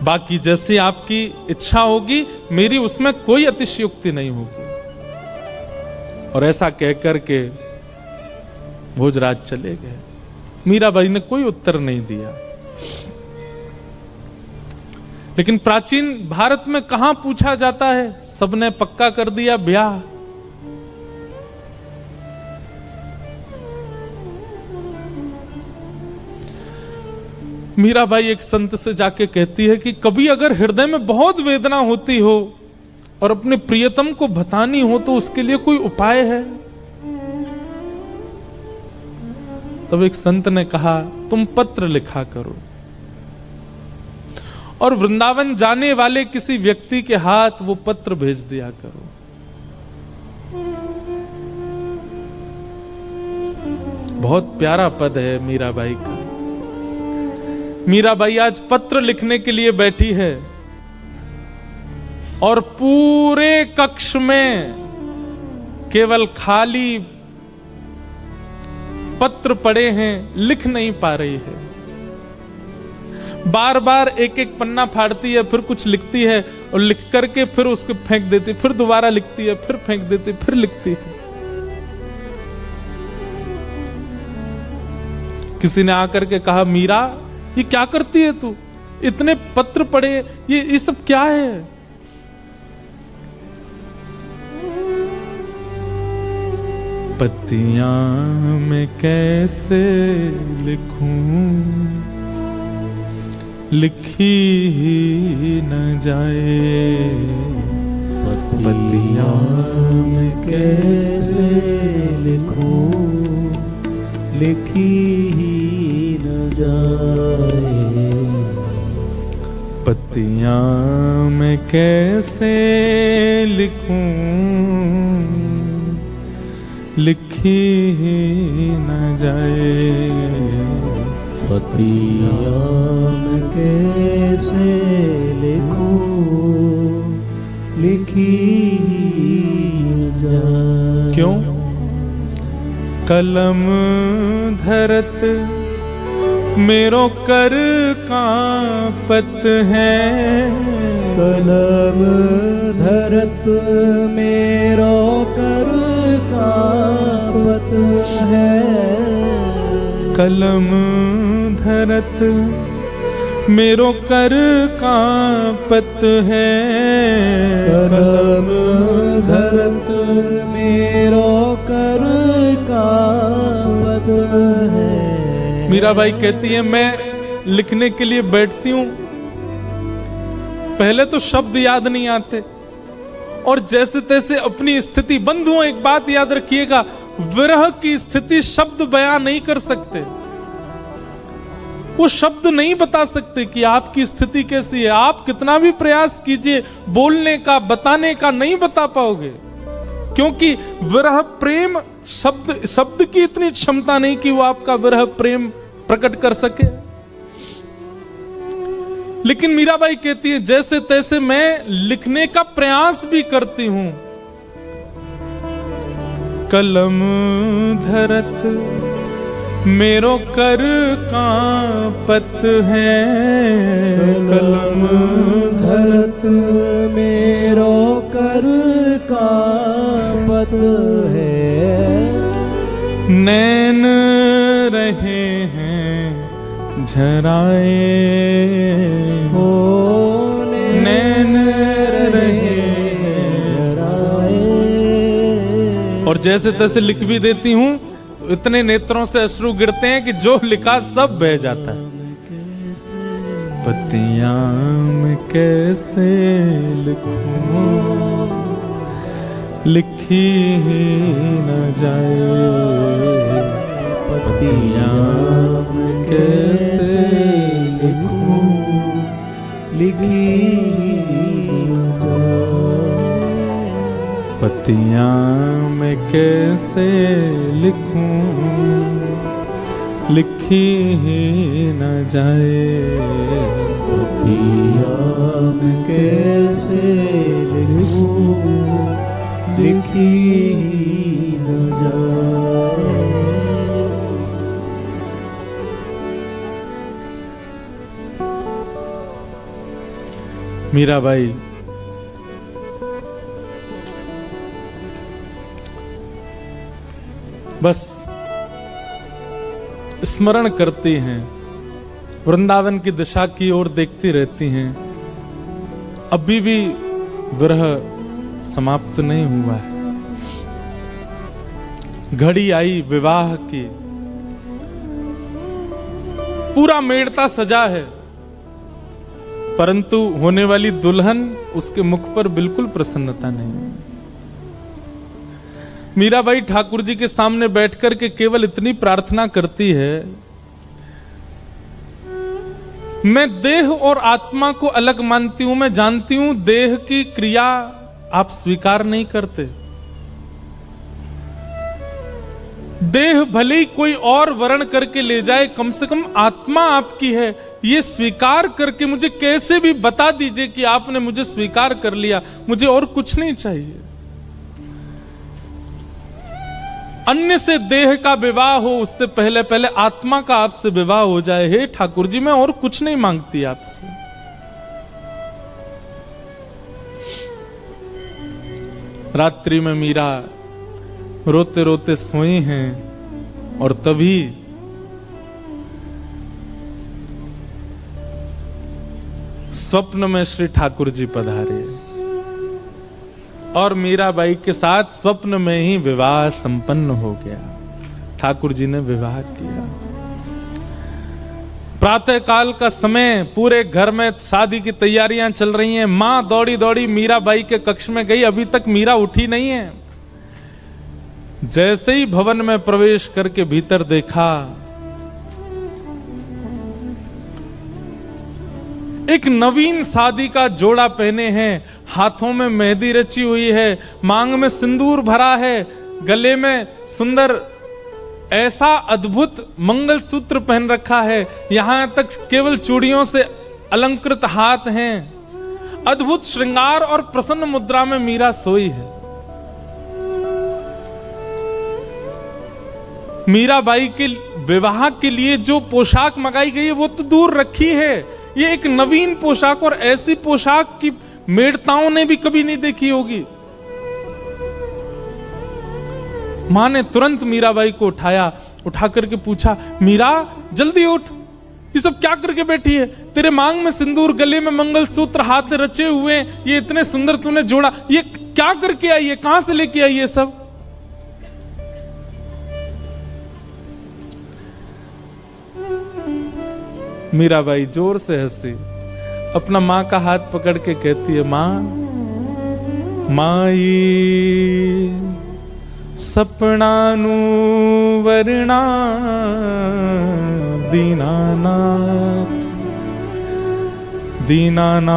बाकी जैसी आपकी इच्छा होगी, मेरी उसमें कोई अतिशयोक्ति नहीं होगी। और ऐसा कहकर के भोजराज चले गए। मीराबाई ने कोई उत्तर नहीं दिया। लेकिन प्राचीन भारत में कहां पूछा जाता है, सबने पक्का कर दिया ब्याह। मीराबाई एक संत से जाके कहती है कि कभी अगर हृदय में बहुत वेदना होती हो और अपने प्रियतम को बतानी हो तो उसके लिए कोई उपाय है? तब एक संत ने कहा तुम पत्र लिखा करो और वृंदावन जाने वाले किसी व्यक्ति के हाथ वो पत्र भेज दिया करो। बहुत प्यारा पद है मीराबाई का। मीराबाई आज पत्र लिखने के लिए बैठी है और पूरे कक्ष में केवल खाली पत्र पड़े हैं, लिख नहीं पा रही है। बार बार एक एक पन्ना फाड़ती है, फिर कुछ लिखती है और लिख करके फिर उसको फेंक देती, फिर दोबारा लिखती है, फिर फेंक देती, फिर लिखती है। किसी ने आकर के कहा मीरा ये क्या करती है तू, इतने पत्र पड़े, ये सब क्या है? पत्तियां मैं कैसे लिखूं, लिखी ही न जाए। पत्तियां मैं कैसे लिखूं, लिखी ही न जाए। पत्तियां मैं कैसे लिखूं, लिखी ही न जाए। पत्तियां मैं कैसे लिखूं, लिखी ही न जाए। क्यों? कलम धरत मेरो कर कांपत है। कलम धरत मेरो कर कांपत है। कलम धरत मेरो कर कांपत है। कलम धरत मेरो कर कांपत है। मीराबाई कहती है मैं लिखने के लिए बैठती हूं, पहले तो शब्द याद नहीं आते और जैसे तैसे अपनी स्थिति। बंधुओं, एक बात याद रखिएगा, विरह की स्थिति शब्द बयां नहीं कर सकते। वो शब्द नहीं बता सकते कि आपकी स्थिति कैसी है। आप कितना भी प्रयास कीजिए बोलने का, बताने का, नहीं बता पाओगे, क्योंकि विरह प्रेम शब्द की इतनी क्षमता नहीं कि वो आपका विरह प्रेम प्रकट कर सके। लेकिन मीराबाई कहती है जैसे तैसे मैं लिखने का प्रयास भी करती हूं। कलम धरत मेरो कर कांपत है, कलम धरत मेरो कर कांपत है। नैन रहे हैं झराए हो, नैन रहे झराए। और जैसे तैसे लिख भी देती हूं तो इतने नेत्रों से अश्रु गिरते हैं कि जो लिखा सब बह जाता है। पत्तियां मैं कैसे लिखूं, लिखी ही न जाए। पत्तियां मैं कैसे लिखूं, लिखी न जाए। पत्तियां मैं कैसे लिखूं, लिखी ही न जाए। पत्तियां मैं कैसे लिखूं, लिखी न जाए। मीराबाई बस स्मरण करती हैं, वृंदावन की दिशा की ओर देखती रहती हैं। अभी भी विरह समाप्त नहीं हुआ है। घड़ी आई विवाह की, पूरा मेड़ता सजा है, परंतु होने वाली दुल्हन, उसके मुख पर बिल्कुल प्रसन्नता नहीं है। मीराबाई ठाकुर जी के सामने बैठकर के केवल इतनी प्रार्थना करती है, मैं देह और आत्मा को अलग मानती हूं। मैं जानती हूं देह की क्रिया आप स्वीकार नहीं करते। देह भले ही कोई और वर्ण करके ले जाए, कम से कम आत्मा आपकी है, ये स्वीकार करके मुझे कैसे भी बता दीजिए कि आपने मुझे स्वीकार कर लिया। मुझे और कुछ नहीं चाहिए। अन्य से देह का विवाह हो, उससे पहले पहले आत्मा का आपसे विवाह हो जाए। हे ठाकुर जी, मैं और कुछ नहीं मांगती आपसे। रात्रि में मीरा रोते रोते सोई हैं और तभी स्वप्न में श्री ठाकुर जी पधारे और मीराबाई के साथ स्वप्न में ही विवाह संपन्न हो गया। ठाकुर जी ने विवाह किया। प्रातः काल का समय, पूरे घर में शादी की तैयारियां चल रही हैं। मां दौड़ी दौड़ी मीराबाई के कक्ष में गई, अभी तक मीरा उठी नहीं है। जैसे ही भवन में प्रवेश करके भीतर देखा, एक नवीन शादी का जोड़ा पहने हैं, हाथों में मेहंदी रची हुई है, मांग में सिंदूर भरा है, गले में सुंदर ऐसा अद्भुत मंगलसूत्र पहन रखा है, यहां तक केवल चूड़ियों से अलंकृत हाथ हैं। अद्भुत श्रृंगार और प्रसन्न मुद्रा में मीरा सोई है। मीराबाई के विवाह के लिए जो पोशाक मंगाई गई है वो तो दूर रखी है, ये एक नवीन पोशाक, और ऐसी पोशाक की मेड़ताओं ने भी कभी नहीं देखी होगी। मां ने तुरंत मीराबाई को उठाया, उठा करके पूछा, मीरा जल्दी उठ, ये सब क्या करके बैठी है? तेरे मांग में सिंदूर, गले में मंगलसूत्र, हाथ रचे हुए, ये इतने सुंदर तूने जोड़ा, ये क्या करके आई है? कहां से लेके आई है सब? मीराबाई जोर से हंसी, अपना माँ का हाथ पकड़ के कहती है, माँ माई सपनानु वरना दीनानाथ दीनानाथ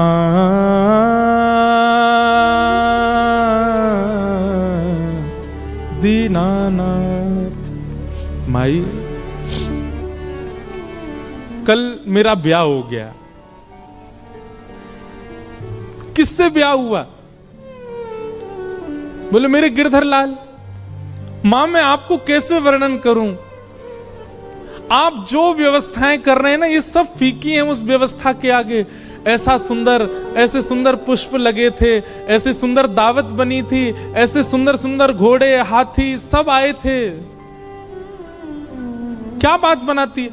दीनानाथ। माई कल मेरा ब्याह हो गया। किससे ब्याह हुआ? बोले मेरे गिरधर लाल। मां मैं आपको कैसे वर्णन करूं? आप जो व्यवस्थाएं कर रहे हैं ना, ये सब फीकी हैं उस व्यवस्था के आगे। ऐसा सुंदर, ऐसे सुंदर पुष्प लगे थे, ऐसे सुंदर दावत बनी थी, ऐसे सुंदर सुंदर घोड़े हाथी सब आए थे। क्या बात बनाती है?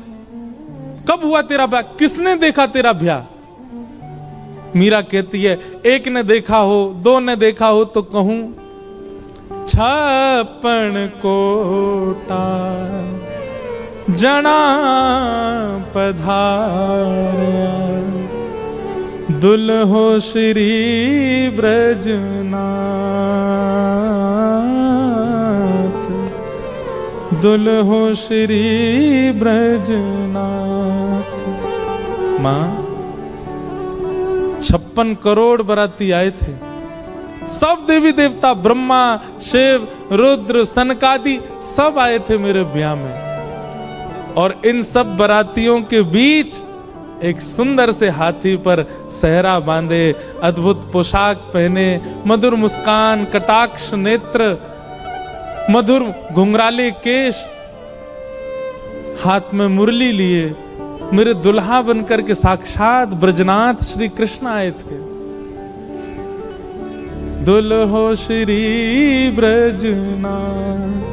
कब हुआ तेरा ब्याह? किसने देखा तेरा ब्याह? मीरा कहती है, एक ने देखा हो, दो ने देखा हो तो कहूं 56 कोटा जना पधारया, दुल्हो श्री ब्रजनाथ, दुल्हो श्री ब्रजनाथ। मां 56 करोड़ बराती आए थे। सब देवी देवता, ब्रह्मा, शिव, रुद्र, सनकादि सब आए थे मेरे ब्याह में। और इन सब बरातियों के बीच एक सुंदर से हाथी पर सहरा बांधे, अद्भुत पोशाक पहने, मधुर मुस्कान, कटाक्ष नेत्र, मधुर घुंघराले केश, हाथ में मुरली लिए मेरे दुल्हा बनकर के साक्षात ब्रजनाथ श्री कृष्ण आए थे। दुल्हो श्री ब्रजनाथ।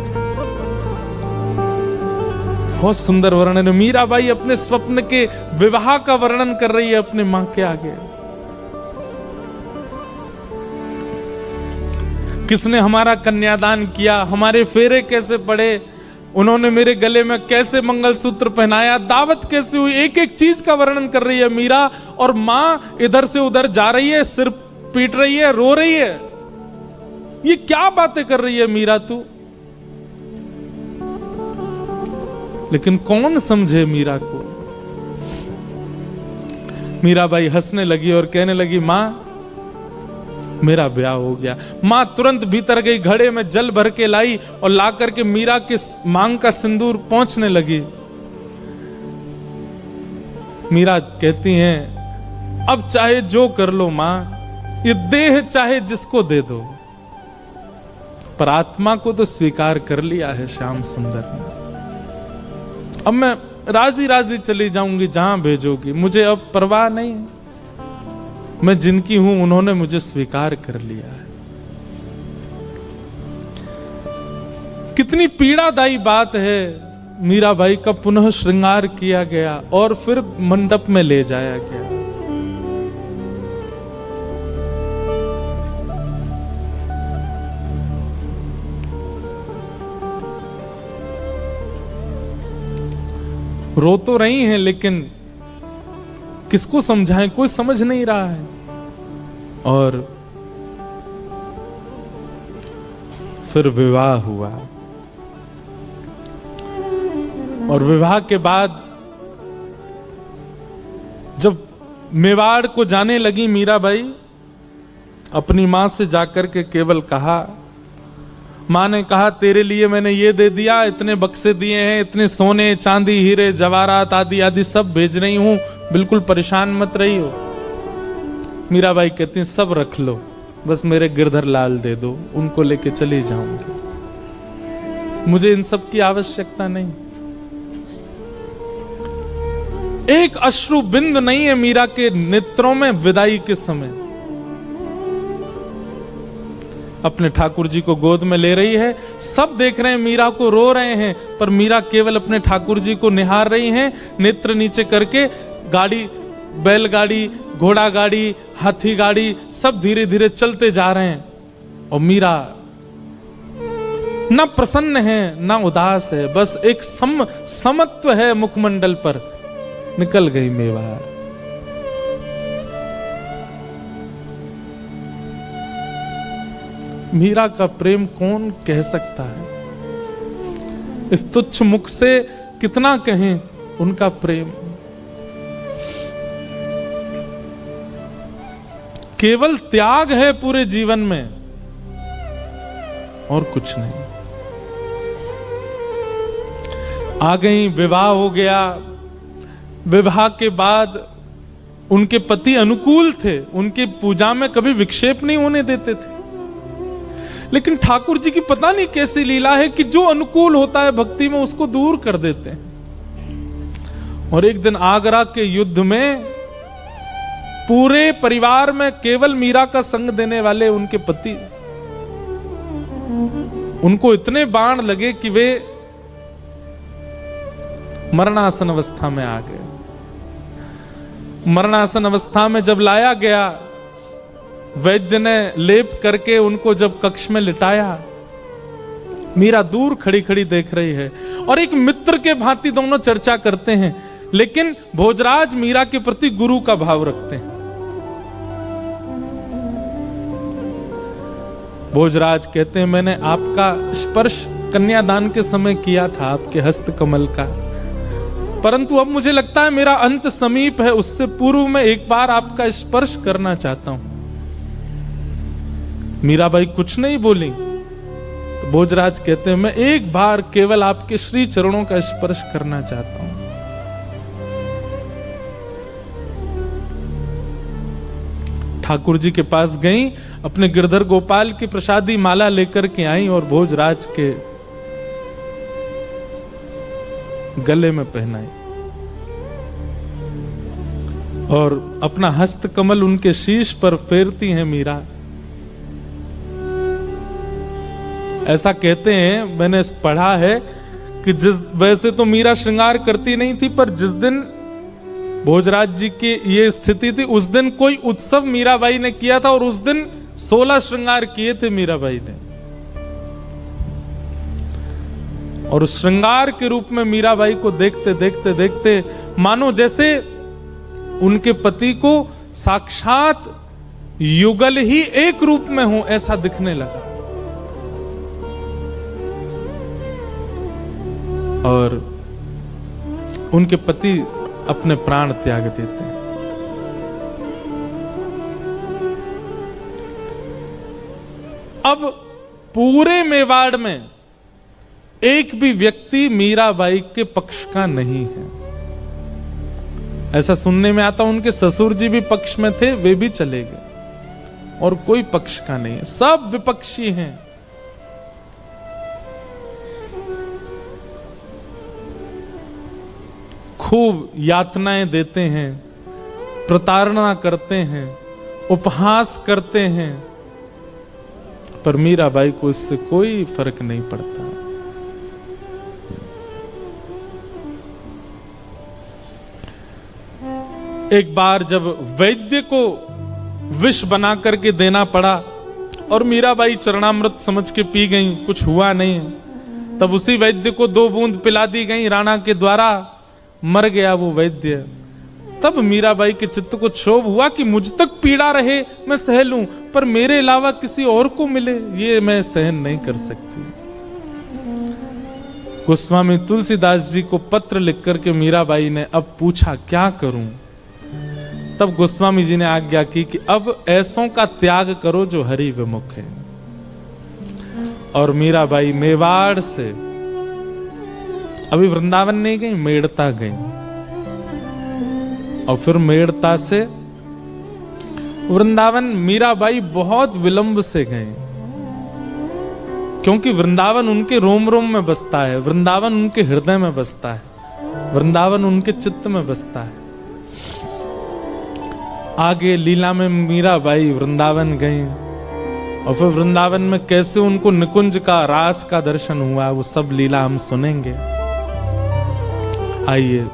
बहुत सुंदर वर्णन है। मीराबाई अपने स्वप्न के विवाह का वर्णन कर रही है अपने मां के आगे। किसने हमारा कन्यादान किया, हमारे फेरे कैसे पड़े, उन्होंने मेरे गले में कैसे मंगलसूत्र पहनाया, दावत कैसे हुई, एक एक चीज का वर्णन कर रही है मीरा। और मां इधर से उधर जा रही है, सिर पीट रही है, रो रही है। ये क्या बातें कर रही है मीरा तू? लेकिन कौन समझे मीरा को? मीराबाई हंसने लगी और कहने लगी, मां मेरा ब्याह हो गया। मां तुरंत भीतर गई, घड़े में जल भर के लाई और ला करके मीरा के मांग का सिंदूर पोंछने लगी। मीरा कहती हैं, अब चाहे जो कर लो मां, ये देह चाहे जिसको दे दो, पर आत्मा को तो स्वीकार कर लिया है श्याम सुंदर ने। अब मैं राजी राजी चली जाऊंगी जहां भेजोगी, मुझे अब परवाह नहीं। मैं जिनकी हूं उन्होंने मुझे स्वीकार कर लिया है। कितनी पीड़ादायी बात है। मीराबाई का पुनः श्रृंगार किया गया और फिर मंडप में ले जाया गया। रो तो रही हैं, लेकिन किसको समझाएं, कोई समझ नहीं रहा है। और फिर विवाह हुआ। और विवाह के बाद जब मेवाड़ को जाने लगी मीराबाई, अपनी मां से जाकर के केवल कहा, मां ने कहा तेरे लिए मैंने ये दे दिया, इतने बक्से दिए हैं, इतने सोने चांदी हीरे जवाहरात आदि आदि सब भेज रही हूं, बिल्कुल परेशान मत रही हो। मीराबाई कहती हैं सब रख लो, बस मेरे गिरधर लाल दे दो, उनको लेके चली जाऊंगी, मुझे इन सब की आवश्यकता नहीं। एक अश्रु बिंद नहीं है मीरा के नेत्रों में विदाई के समय। अपने ठाकुर जी को गोद में ले रही है, सब देख रहे हैं मीरा को, रो रहे हैं, पर मीरा केवल अपने ठाकुर जी को निहार रही हैं, नेत्र नीचे करके। गाड़ी, बैलगाड़ी, घोड़ा गाड़ी, हाथी गाड़ी सब धीरे धीरे चलते जा रहे हैं और मीरा ना प्रसन्न है ना उदास है, बस एक समत्व है मुखमंडल पर, निकल गई मेवाड़। मीरा का प्रेम कौन कह सकता है? इस तुच्छ मुख से कितना कहें उनका प्रेम। केवल त्याग है पूरे जीवन में और कुछ नहीं। आ गई, विवाह हो गया। विवाह के बाद उनके पति अनुकूल थे, उनकी पूजा में कभी विक्षेप नहीं होने देते थे। लेकिन ठाकुर जी की पता नहीं कैसी लीला है कि जो अनुकूल होता है भक्ति में उसको दूर कर देते हैं। और एक दिन आगरा के युद्ध में पूरे परिवार में केवल मीरा का संग देने वाले उनके पति, उनको इतने बाण लगे कि वे मरणासन अवस्था में आ गए। मरणासन अवस्था में जब लाया गया, वैद्य ने लेप करके उनको जब कक्ष में लिटाया, मीरा दूर खड़ी खड़ी देख रही है और एक मित्र के भांति दोनों चर्चा करते हैं। लेकिन भोजराज मीरा के प्रति गुरु का भाव रखते हैं। भोजराज कहते हैं, मैंने आपका स्पर्श कन्यादान के समय किया था, आपके हस्त कमल का, परंतु अब मुझे लगता है मेरा अंत समीप है, उससे पूर्व में एक बार आपका स्पर्श करना चाहता हूं। मीराबाई कुछ नहीं बोली। तो भोजराज कहते हैं, मैं एक बार केवल आपके श्री चरणों का स्पर्श करना चाहता हूं। ठाकुर जी के पास गई, अपने गिरधर गोपाल की प्रसादी माला लेकर के आई और भोजराज के गले में पहनाई और अपना हस्त कमल उनके शीश पर फेरती हैं मीरा। ऐसा कहते हैं, मैंने पढ़ा है कि वैसे तो मीरा श्रृंगार करती नहीं थी, पर जिस दिन भोजराज जी की ये स्थिति थी, उस दिन कोई उत्सव मीराबाई ने किया था और उस दिन 16 श्रृंगार किए थे मीराबाई ने। और उस श्रृंगार के रूप में मीराबाई को देखते देखते देखते मानो जैसे उनके पति को साक्षात युगल ही एक रूप में हो, ऐसा दिखने लगा। और उनके पति अपने प्राण त्याग देते हैं। अब पूरे मेवाड़ में एक भी व्यक्ति मीराबाई के पक्ष का नहीं है। ऐसा सुनने में आता, उनके ससुर जी भी पक्ष में थे, वे भी चले गए और कोई पक्ष का नहीं है, सब विपक्षी हैं। खूब यातनाएं देते हैं, प्रताड़ना करते हैं, उपहास करते हैं, पर मीराबाई को इससे कोई फर्क नहीं पड़ता। एक बार जब वैद्य को विष बना करके देना पड़ा और मीराबाई चरणामृत समझ के पी गई, कुछ हुआ नहीं, तब उसी वैद्य को 2 बूंद पिला दी गई राणा के द्वारा, मर गया वो वैद्य। तब मीराबाई के चित्त को क्षोभ हुआ कि मुझ तक पीड़ा रहे मैं सह लूं, पर मेरे अलावा किसी और को मिले ये मैं सहन नहीं कर सकती। गोस्वामी तुलसीदास जी को पत्र लिख करके मीराबाई ने अब पूछा क्या करूं। तब गोस्वामी जी ने आज्ञा की कि अब ऐसों का त्याग करो जो हरि विमुख है। और मीराबाई मेवाड़ से अभी वृंदावन नहीं गई, मेड़ता गई, और फिर मेड़ता से वृंदावन मीराबाई बहुत विलंब से गए, क्योंकि वृंदावन उनके रोम रोम में बसता है, वृंदावन उनके हृदय में बसता है, वृंदावन उनके चित्त में बसता है। आगे लीला में मीराबाई वृंदावन गई और फिर वृंदावन में कैसे उनको निकुंज का, रास का दर्शन हुआ, वो सब लीला हम सुनेंगे। आइए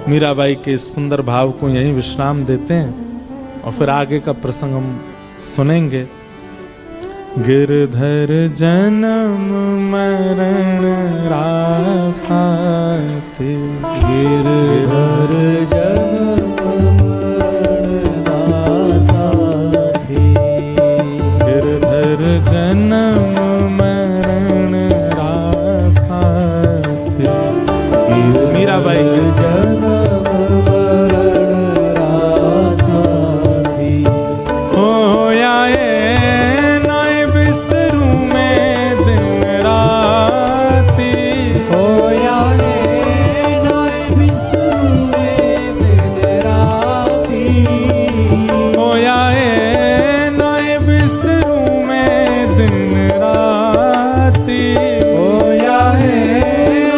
मीराबाई के इस सुंदर भाव को यहीं विश्राम देते हैं और फिर आगे का प्रसंग हम सुनेंगे। गिरधर जन्म मरण रासात, गिरधर जन्म मरण रासात, गिरधर जन्म मरण रासात। मीराबाई जन्म मरण रासात, हो आए नाय बिस्तरू में दिन राती, हो आए नाय बिस्तरू में दिन राती, हो आए नाय बिस्तरू में दिन राती, हो आए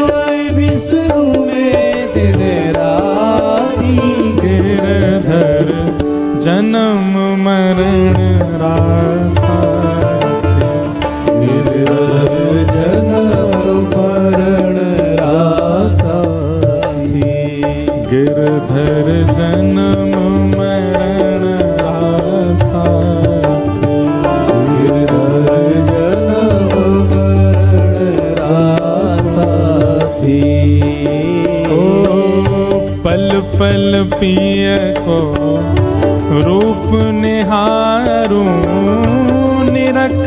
नाय बिस्तरू में दिन राती, गिरधर जन्म मरण रासात, गिरधर जन्म मरण रासात, गिरधर जन्म मरण रासात, गिरधर जन्म मरण रासात, ओ पल पल पिय को रूप निहारूं, निरख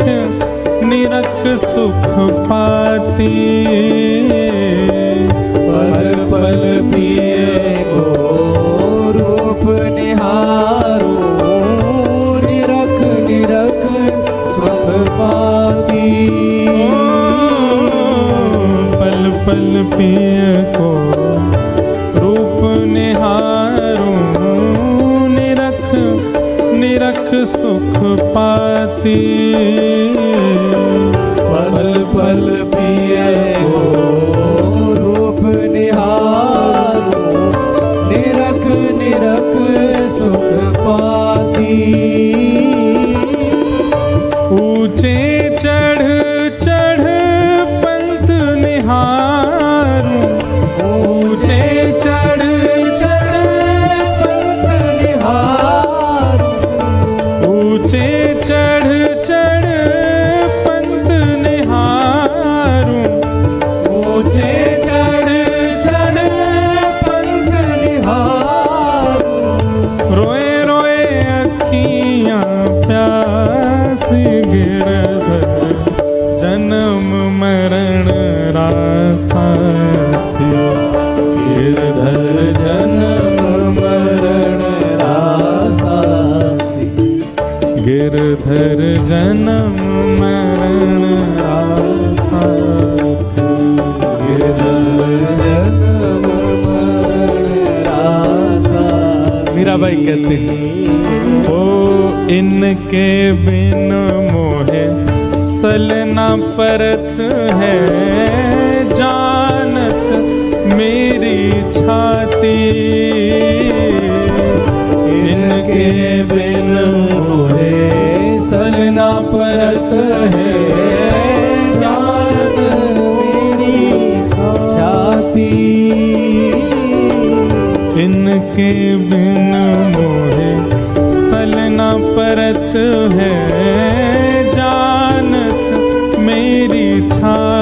निरख सुख पाती, पल पल पिए को रूप निहारूं, निरख निरख सुख पाती, पल पल पिय को रूप निहारूं, निरख निरख सुख पाती, पल पल पिए को रूप निहारूं, निरख निरख सुख पाती, ऊंचे चढ़ चढ़ पंथ निहारूं, ऊंचे चढ़ चढ़ पंथ निहारूं, ऊंचे चढ़ चढ़ पंथ निहारूं, ऊंचे चढ़ चढ़ पंथ निहारूं, रोए रोए अखियां प्यासी, गिरधर जन्म मरण रासात, गिरधर जन्म मरण रासात, गिरधर जन्म मरण रासात, गिरधर जन्म मरण रासात। मीराबाई कहते हैं, ओ इनके बिन मोहे सलना परत है, जानत मेरी छाती, इनके बिन मोहे सलना परत है, जानत मेरी छाती, इनके बिन मोहे सलना परत है, जानत मेरी छाती,